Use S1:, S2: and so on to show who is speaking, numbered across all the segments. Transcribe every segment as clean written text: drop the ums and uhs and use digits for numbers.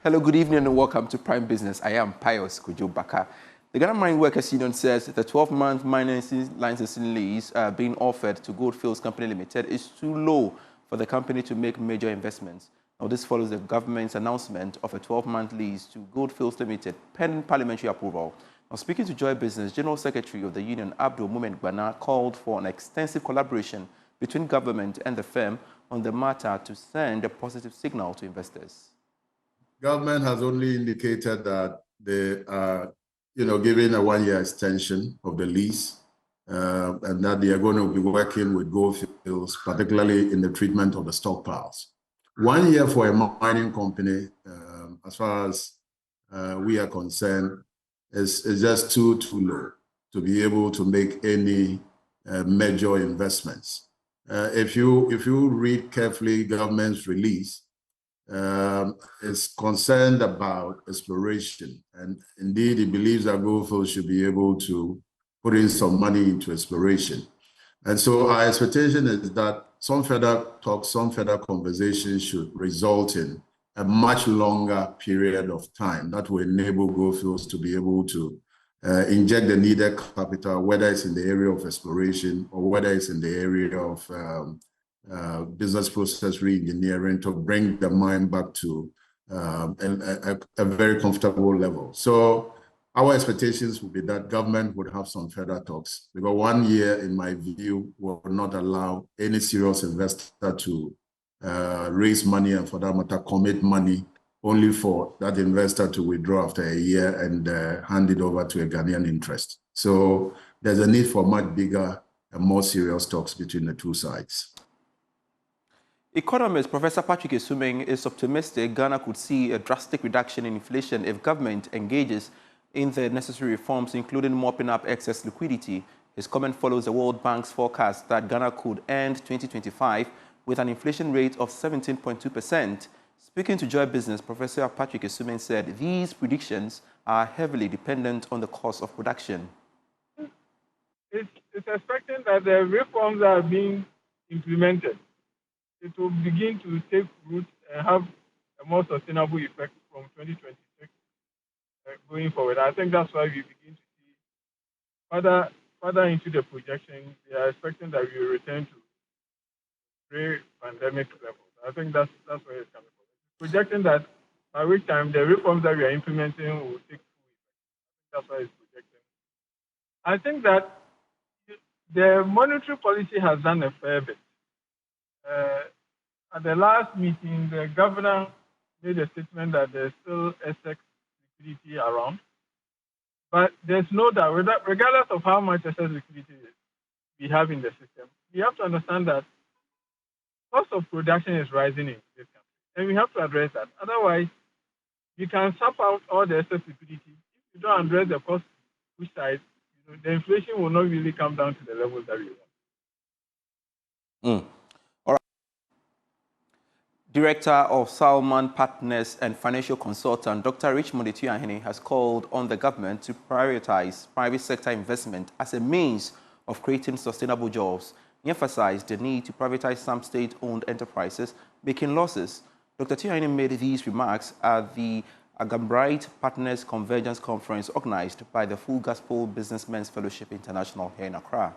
S1: Hello, good evening and welcome to Prime Business. I am Pius Kujubaka. The Ghana Mine Workers Union says the 12-month mining licensing lease being offered to Goldfields Company Limited is too low for the company to make major investments. Now, this follows the government's announcement of a 12-month lease to Goldfields Limited pending parliamentary approval. Now, speaking to Joy Business, General Secretary of the union, Abdul Moment Gbana, called for an extensive collaboration between government and the firm on the matter to send a positive signal to investors.
S2: Government has only indicated that they are, giving a one-year extension of the lease, and that they are going to be working with Goldfields, particularly in the treatment of the stockpiles. 1 year for a mining company, as far as we are concerned, is just too low to be able to make any major investments. If you read carefully government's release, is concerned about exploration, and indeed he believes that Goldfields should be able to put in some money into exploration. And so our expectation is that some further talks, some further conversations should result in a much longer period of time that will enable Goldfields to be able to inject the needed capital, whether it's in the area of exploration or whether it's in the area of business process re-engineering to bring the mine back to a very comfortable level. So our expectations would be that government would have some further talks, because 1 year, in my view, will not allow any serious investor to raise money and, for that matter, commit money only for that investor to withdraw after a year and hand it over to a Ghanaian interest. So there's a need for much bigger and more serious talks between the two sides.
S1: Economist Professor Patrick Esuming is optimistic Ghana could see a drastic reduction in inflation if government engages in the necessary reforms, including mopping up excess liquidity. His comment follows the World Bank's forecast that Ghana could end 2025 with an inflation rate of 17.2%. Speaking to Joy Business, Professor Patrick Esuming said these predictions are heavily dependent on the cost of production.
S3: It's expecting that the reforms are being implemented. It will begin to take root and have a more sustainable effect from 2026 going forward. I think that's why we begin to see further into the projection. We are expecting that we will return to pre-pandemic levels. I think that's where it's coming from. It's projecting that by which time the reforms that we are implementing will take full effect. That's why it's projecting. I think that the monetary policy has done a fair bit. At the last meeting, the governor made a statement that there's still excess liquidity around. But there's no doubt, regardless of how much excess liquidity we have in the system, we have to understand that cost of production is rising in this country. And we have to address that. Otherwise, you can sap out all the excess liquidity. If you don't address the cost push side, the inflation will not really come down to the levels that we want.
S1: Director of Salman Partners and financial consultant Dr. Richmond Etuahene has called on the government to prioritize private sector investment as a means of creating sustainable jobs. He emphasized the need to privatize some state-owned enterprises making losses. Dr. Etuahene made these remarks at the Agambright Partners Convergence Conference organized by the Full Gospel Businessmen's Fellowship International here in Accra.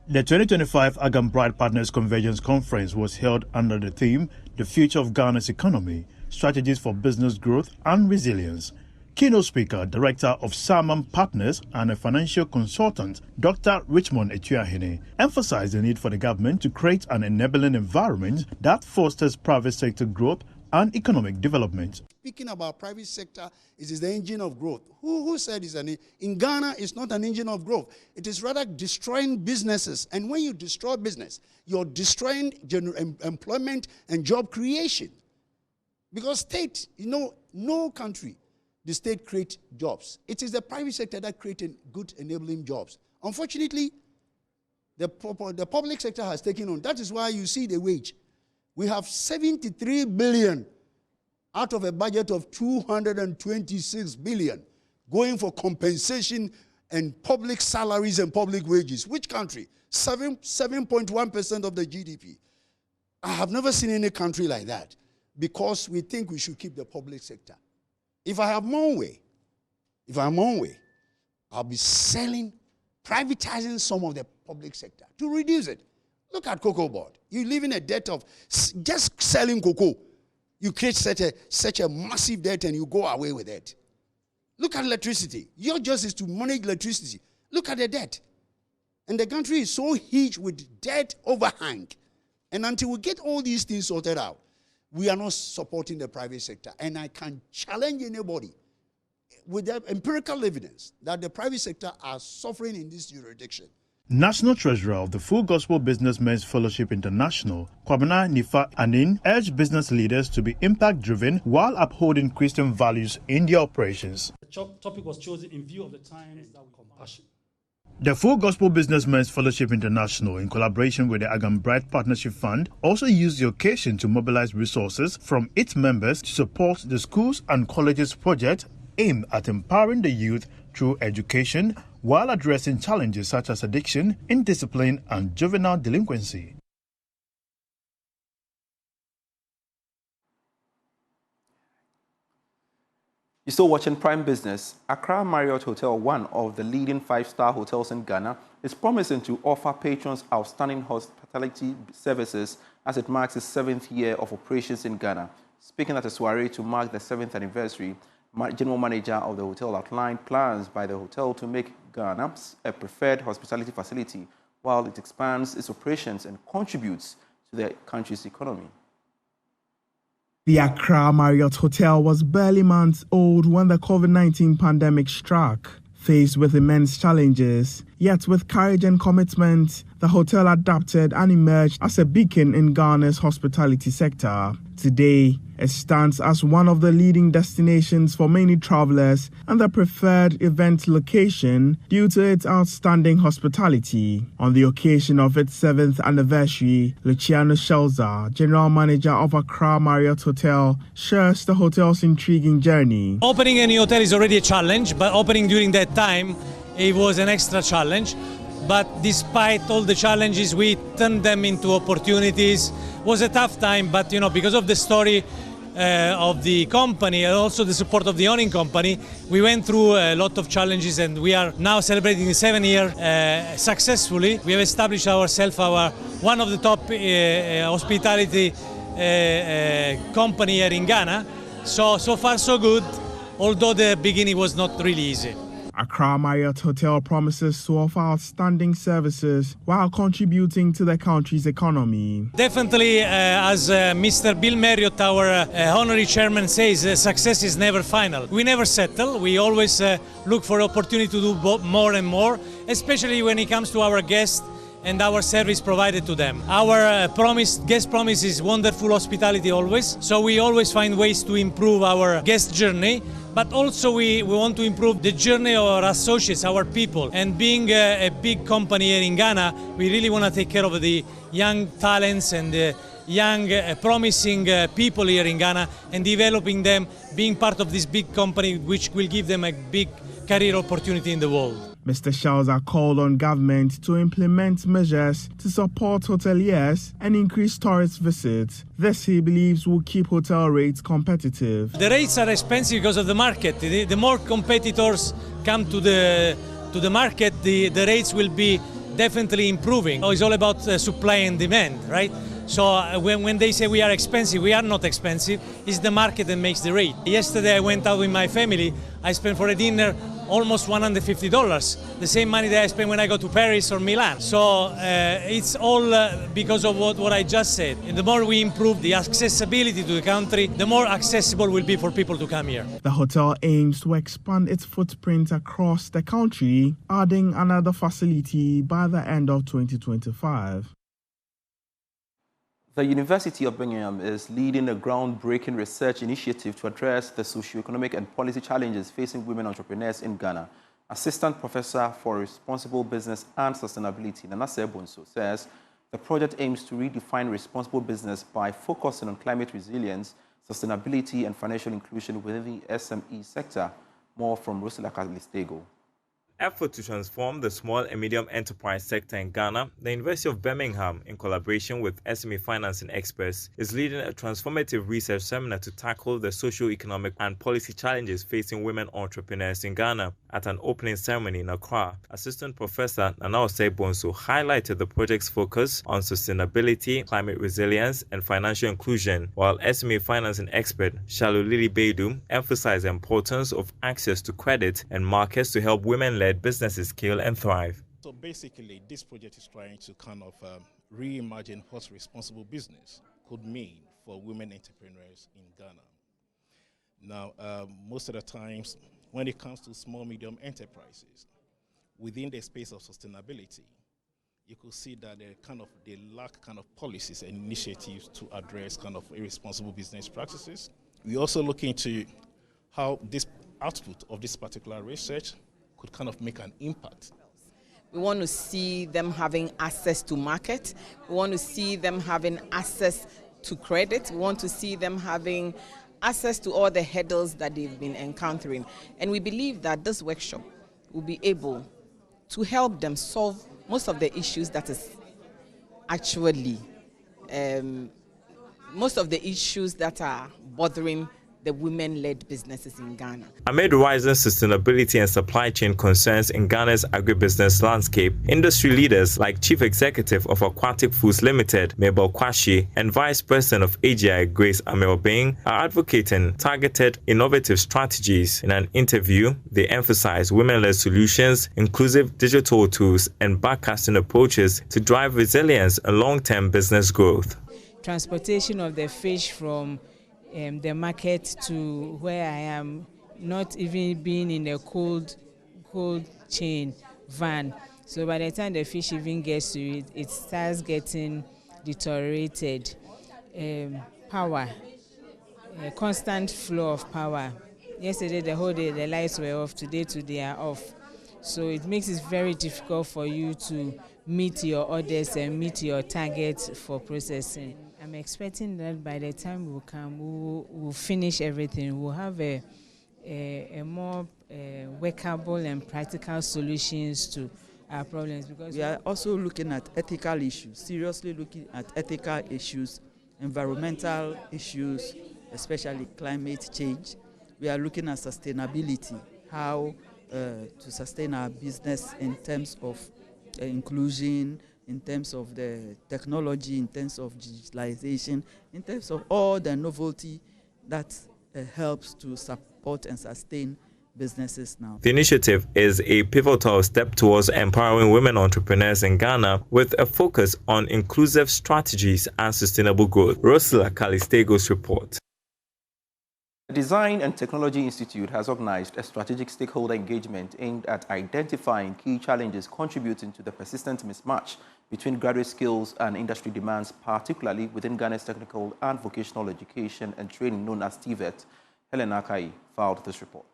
S4: The 2025 Agambright Partners Convergence Conference was held under the theme, The Future of Ghana's Economy, Strategies for Business Growth and Resilience. Keynote speaker, Director of Salman Partners and a financial consultant, Dr. Richmond Etuahene, emphasized the need for the government to create an enabling environment that fosters private sector growth and economic development.
S5: Speaking about private sector, it is the engine of growth. Who said it's in Ghana, it's not an engine of growth. It is rather destroying businesses. And when you destroy business, you're destroying employment and job creation. Because state, no country, the state creates jobs. It is the private sector that creates good enabling jobs. Unfortunately, the public sector has taken on. That is why you see the wage. We have 73 billion out of a budget of 226 billion going for compensation and public salaries and public wages. Which country? 7.1% of the GDP. I have never seen any country like that. because we think we should keep the public sector. If I have my own way, I'll be privatizing some of the public sector to reduce it. Look at cocoa board. You live in a debt of just selling cocoa. You create such a massive debt and you go away with it. Look at electricity. Your job is to manage electricity. Look at the debt. And the country is so huge with debt overhang. And until we get all these things sorted out, we are not supporting the private sector. And I can challenge anybody with the empirical evidence that the private sector are suffering in this jurisdiction.
S4: National Treasurer of the Full Gospel Businessmen's Fellowship International, Kwabena Nifa Anin, urged business leaders to be impact-driven while upholding Christian values in their operations.
S6: The topic was chosen in view of the times that we compassion.
S4: The Full Gospel Businessmen's Fellowship International, in collaboration with the Agam Bright Partnership Fund, also used the occasion to mobilize resources from its members to support the schools and colleges project aimed at empowering the youth through education while addressing challenges such as addiction, indiscipline, and juvenile delinquency.
S1: You're still watching Prime Business. Accra Marriott Hotel, one of the leading 5-star hotels in Ghana, is promising to offer patrons outstanding hospitality services as it marks its 7th year of operations in Ghana. Speaking at a soiree to mark the 7th anniversary, General Manager of the hotel outlined plans by the hotel to make Ghana a preferred hospitality facility while it expands its operations and contributes to the country's economy.
S7: The Accra Marriott Hotel was barely months old when the COVID-19 pandemic struck. Faced with immense challenges, yet with courage and commitment, the hotel adapted and emerged as a beacon in Ghana's hospitality sector. Today, it stands as one of the leading destinations for many travelers and the preferred event location due to its outstanding hospitality. On the occasion of its 7th anniversary, Luciano Shelza, General Manager of Accra Marriott Hotel, shares the hotel's intriguing journey.
S6: Opening a new hotel is already a challenge, but opening during that time, it was an extra challenge. But despite all the challenges, we turned them into opportunities. It was a tough time, but because of the story of the company and also the support of the owning company, we went through a lot of challenges, and we are now celebrating the 7th year successfully. We have established ourselves one of the top hospitality company here in Ghana. So far so good, although the beginning was not really easy.
S7: Accra Marriott Hotel promises to offer outstanding services while contributing to the country's economy.
S6: Definitely, as Mr. Bill Marriott, our honorary chairman, says, success is never final. We never settle. We always look for opportunity to do more and more, especially when it comes to our guests and our service provided to them. Our guest promise is wonderful hospitality always, so we always find ways to improve our guest journey. But also we want to improve the journey of our associates, our people. And being a big company here in Ghana, we really want to take care of the young talents and the young promising people here in Ghana and developing them, being part of this big company which will give them a big career opportunity in the world.
S7: Mr. Shelza called on government to implement measures to support hoteliers and increase tourist visits. This, he believes, will keep hotel rates competitive.
S6: The rates are expensive because of the market. The more competitors come to the market, the rates will be definitely improving. It's all about supply and demand, right? So when they say we are expensive, we are not expensive. It's the market that makes the rate. Yesterday I went out with my family. I spent for a dinner almost $150, the same money that I spend when I go to Paris or Milan. So it's all because of what I just said. And the more we improve the accessibility to the country, the more accessible will be for people to come here.
S7: The hotel aims to expand its footprint across the country, adding another facility by the end of 2025.
S1: The University of Birmingham is leading a groundbreaking research initiative to address the socio-economic and policy challenges facing women entrepreneurs in Ghana. Assistant Professor for Responsible Business and Sustainability, Nana Sebonso, says the project aims to redefine responsible business by focusing on climate resilience, sustainability, and financial inclusion within the SME sector. More from Rosila Calistego.
S8: effort to transform the small and medium enterprise sector in Ghana, the University of Birmingham, in collaboration with SME financing experts, is leading a transformative research seminar to tackle the socio-economic and policy challenges facing women entrepreneurs in Ghana. At an opening ceremony in Accra, Assistant Professor Nana Osei-Bonsu highlighted the project's focus on sustainability, climate resilience, and financial inclusion, while SME financing expert Shalolili Beidu emphasized the importance of access to credit and markets to help women-led businesses scale and thrive.
S9: So basically, this project is trying to kind of reimagine what responsible business could mean for women entrepreneurs in Ghana. Now, most of the times, when it comes to small, medium enterprises, within the space of sustainability, you could see that they lack kind of policies and initiatives to address kind of irresponsible business practices. We also look into how this output of this particular research could kind of make an impact.
S10: We want to see them having access to market. We want to see them having access to credit. We want to see them having access to all the hurdles that they've been encountering. And we believe that this workshop will be able to help them solve most of the issues that is actually, most of the issues that are bothering the women-led businesses in Ghana.
S8: Amid rising sustainability and supply chain concerns in Ghana's agribusiness landscape, industry leaders like Chief Executive of Aquatic Foods Limited, Mabel Kwashi, and Vice President of AGI, Grace Amel-Bing, are advocating targeted, innovative strategies. In an interview, they emphasize women-led solutions, inclusive digital tools, and backcasting approaches to drive resilience and long-term business growth.
S11: Transportation of the fish from the market to where I am, not even being in a cold chain van. So by the time the fish even gets to it, it starts getting deteriorated. Power, a constant flow of power. Yesterday, the whole day, the lights were off. Today they are off. So it makes it very difficult for you to meet your orders and meet your targets for processing. I'm expecting that by the time we come, we'll finish everything. We'll have a more workable and practical solutions to our problems. Because
S12: we are also looking at ethical issues, seriously looking at ethical issues, environmental issues, especially climate change. We are looking at sustainability, how to sustain our business in terms of inclusion, in terms of the technology, in terms of digitalization, in terms of all the novelty that helps to support and sustain businesses now.
S8: The initiative is a pivotal step towards empowering women entrepreneurs in Ghana with a focus on inclusive strategies and sustainable growth. Rosela Calistego's report.
S1: The Design and Technology Institute has organized a strategic stakeholder engagement aimed at identifying key challenges contributing to the persistent mismatch between graduate skills and industry demands, particularly within Ghana's technical and vocational education and training known as TVET. Helen Akai filed this report.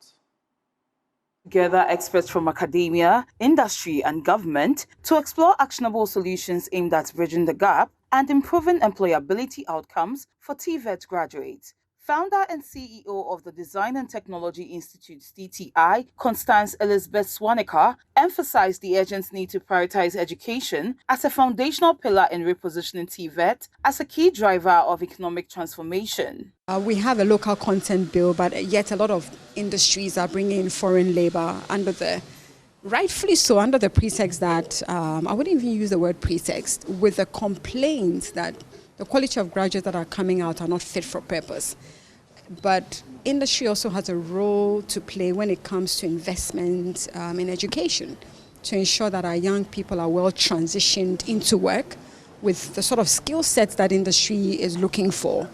S13: Together experts from academia, industry and government to explore actionable solutions aimed at bridging the gap and improving employability outcomes for TVET graduates. Founder and CEO of the Design and Technology Institute, DTI, Constance Elizabeth Swaneker, emphasized the urgent need to prioritize education as a foundational pillar in repositioning TVET as a key driver of economic transformation.
S14: We have a local content bill, but yet a lot of industries are bringing in foreign labor rightfully so, under the pretext that, I wouldn't even use the word pretext, with the complaints that the quality of graduates that are coming out are not fit for purpose. But industry also has a role to play when it comes to investment in education to ensure that our young people are well transitioned into work with the sort of skill sets that industry is looking for.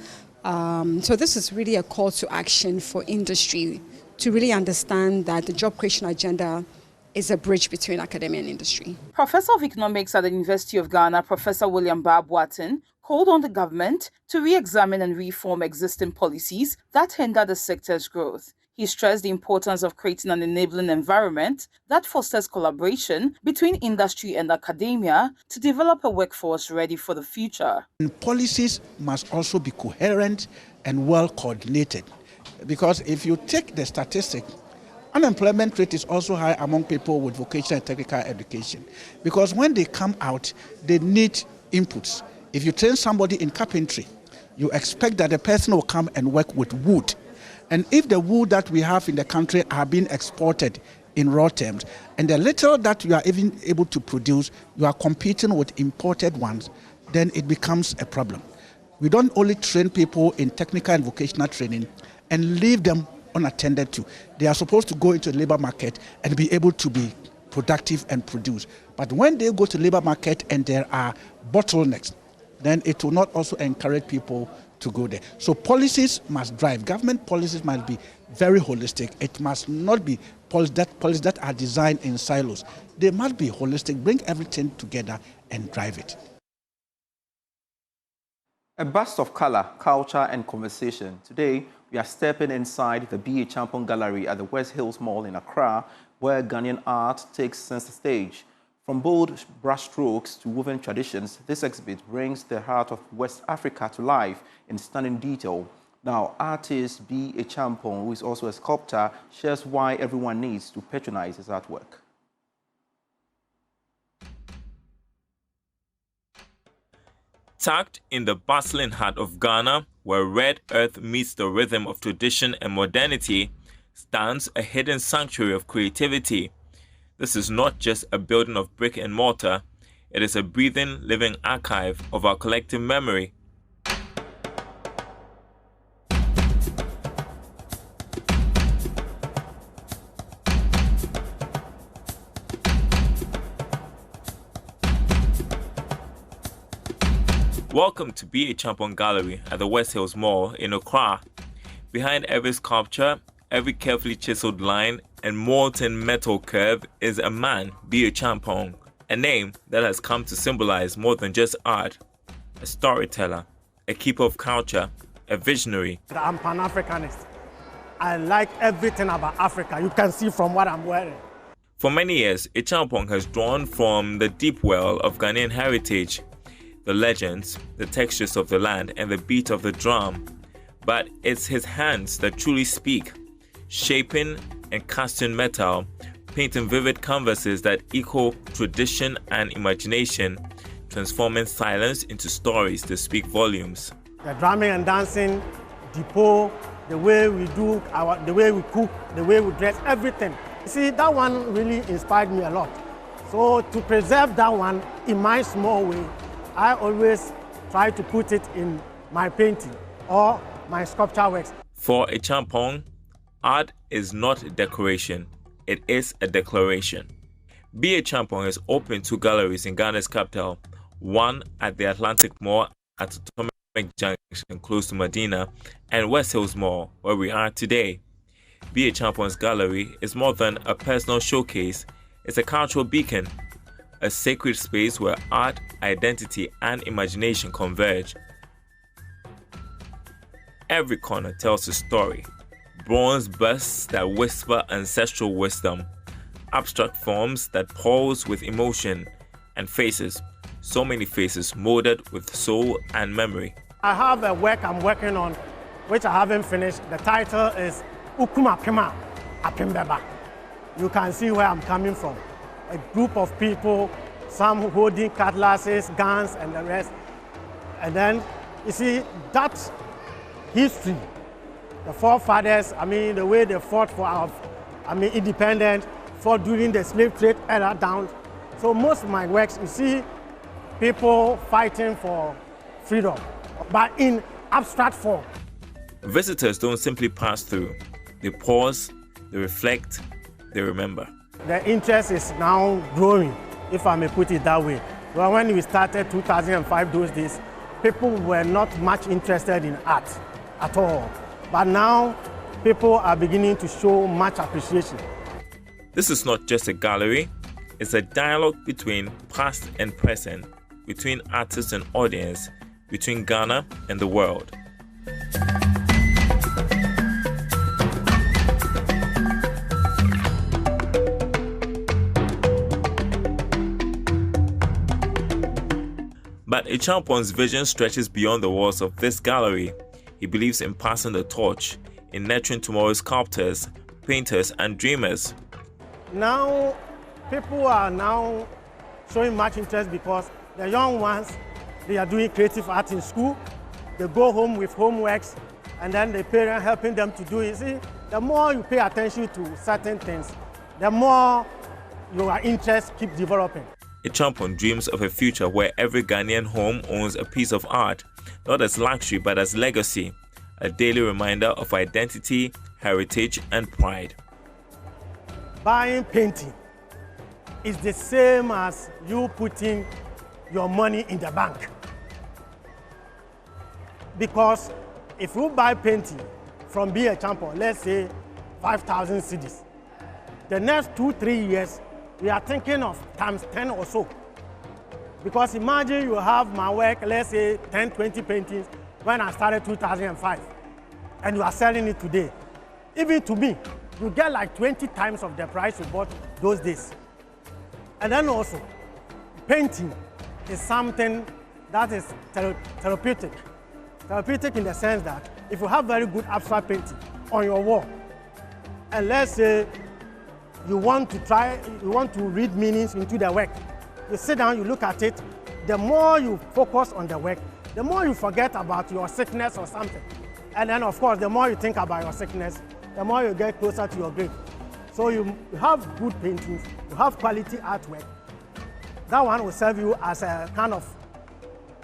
S14: So this is really a call to action for industry to really understand that the job creation agenda is a bridge between academia and industry.
S13: Professor of Economics at the University of Ghana, Professor William Barboatin, called on the government to re-examine and reform existing policies that hinder the sector's growth. He stressed the importance of creating an enabling environment that fosters collaboration between industry and academia to develop a workforce ready for the future.
S15: And policies must also be coherent and well coordinated, because if you take the statistic, Unemployment rate is also high among people with vocational and technical education, because when they come out, they need inputs. If you train somebody in carpentry, you expect that the person will come and work with wood. And if the wood that we have in the country are being exported in raw terms, and the little that you are even able to produce, you are competing with imported ones, then it becomes a problem. We don't only train people in technical and vocational training and leave them unattended to. They are supposed to go into the labor market and be able to be productive and produce. But when they go to the labor market and there are bottlenecks, then it will not also encourage people to go there. So policies must drive. Government policies must be very holistic. It must not be policies that are designed in silos. They must be holistic, bring everything together and drive it.
S1: A burst of color, culture, and conversation. Today, we are stepping inside the B.A. Champong Gallery at the West Hills Mall in Accra, where Ghanaian art takes center stage. From bold brushstrokes to woven traditions, this exhibit brings the heart of West Africa to life in stunning detail. Now, artist B.A. Champong, who is also a sculptor, shares why everyone needs to patronize his artwork.
S8: Tucked in the bustling heart of Ghana, where red earth meets the rhythm of tradition and modernity, stands a hidden sanctuary of creativity. This is not just a building of brick and mortar, it is a breathing, living archive of our collective memory. Welcome to B.A. Champong Gallery at the West Hills Mall in Accra. Behind every sculpture, every carefully chiseled line and molten metal curve is a man, B.A. Champong, a name that has come to symbolize more than just art, a storyteller, a keeper of culture, a visionary.
S16: I'm Pan-Africanist. I like everything about Africa. You can see from what I'm wearing.
S8: For many years, A. Champong has drawn from the deep well of Ghanaian heritage, the legends, the textures of the land, and the beat of the drum. But it's his hands that truly speak, shaping and casting metal, painting vivid canvases that echo tradition and imagination, transforming silence into stories that speak volumes.
S16: The drumming and dancing, the pole, the way we do the way we cook, the way we dress, everything. See, that one really inspired me a lot. So to preserve that one in my small way, I always try to put it in my painting or my sculpture works.
S8: For A. Champong, art is not decoration, it is a declaration. B.A. Champong is open 2 galleries in Ghana's capital, one at the Atlantic Mall at Atomic Junction close to Medina, and West Hills Mall, where we are today. B.A. Champong's gallery is more than a personal showcase, it's a cultural beacon, a sacred space where art, identity, and imagination converge. Every corner tells a story. Bronze busts that whisper ancestral wisdom, abstract forms that pulse with emotion, and faces, so many faces molded with soul and memory.
S16: I have a work I'm working on, which I haven't finished. The title is Ukuma Pima Apimbeba. You can see where I'm coming from. A group of people, some holding cutlasses, guns, and the rest. And then, you see, that history, the forefathers, the way they fought for our, independence, fought during the slave trade era down. So most of my works, you see people fighting for freedom, but in abstract form.
S8: Visitors don't simply pass through. They pause, they reflect, they remember.
S16: The interest is now growing, if I may put it that way. Well, when we started 2005, those days, people were not much interested in art at all. But now, people are beginning to show much appreciation.
S8: This is not just a gallery, it's a dialogue between past and present, between artist and audience, between Ghana and the world. But A. Champong's vision stretches beyond the walls of this gallery. He believes in passing the torch, in nurturing tomorrow's sculptors, painters and dreamers.
S16: Now, people are now showing much interest because the young ones, they are doing creative art in school. They go home with homeworks, and then the parent helping them to do it. See, the more you pay attention to certain things, the more your interest keeps developing.
S8: A champion dreams of a future where every Ghanaian home owns a piece of art, not as luxury but as legacy, a daily reminder of identity, heritage, and pride.
S16: Buying painting is the same as you putting your money in the bank. Because if you buy painting from BA Champion, let's say 5,000 cedis, the next 2-3 years, we are thinking of times 10 or so. Because imagine you have my work, let's say 10-20 paintings when I started 2005, and you are selling it today. Even to me, you get like 20 times of the price you bought those days. And then also, painting is something that is therapeutic. Therapeutic in the sense that if you have very good abstract painting on your wall, and let's say you want to read meanings into the work, you sit down, you look at it, the more you focus on the work, the more you forget about your sickness or something. And then of course, the more you think about your sickness, the more you get closer to your grave. So you have good paintings, you have quality artwork. That one will serve you as a kind of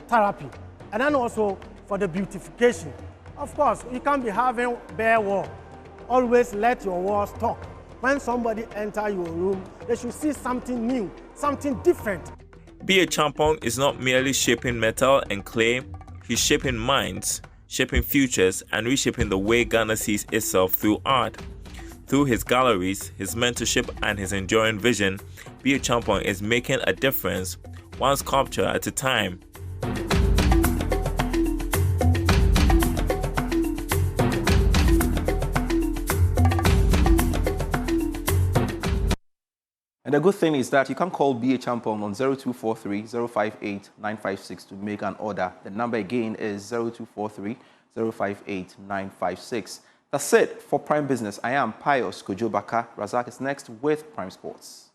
S16: therapy. And then also for the beautification. Of course, you can't be having bare wall. Always let your walls talk. When somebody enters your room, they should see something new, something different.
S8: Be a champion is not merely shaping metal and clay, he's shaping minds, shaping futures, and reshaping the way Ghana sees itself through art. Through his galleries, his mentorship, and his enduring vision, Be a Champion is making a difference, one sculpture at a time.
S1: And the good thing is that you can call Be a Champion on 0243 058 956 to make an order. The number again is 0243 058 956. That's it for Prime Business. I am Pius Kojobaka. Razak is next with Prime Sports.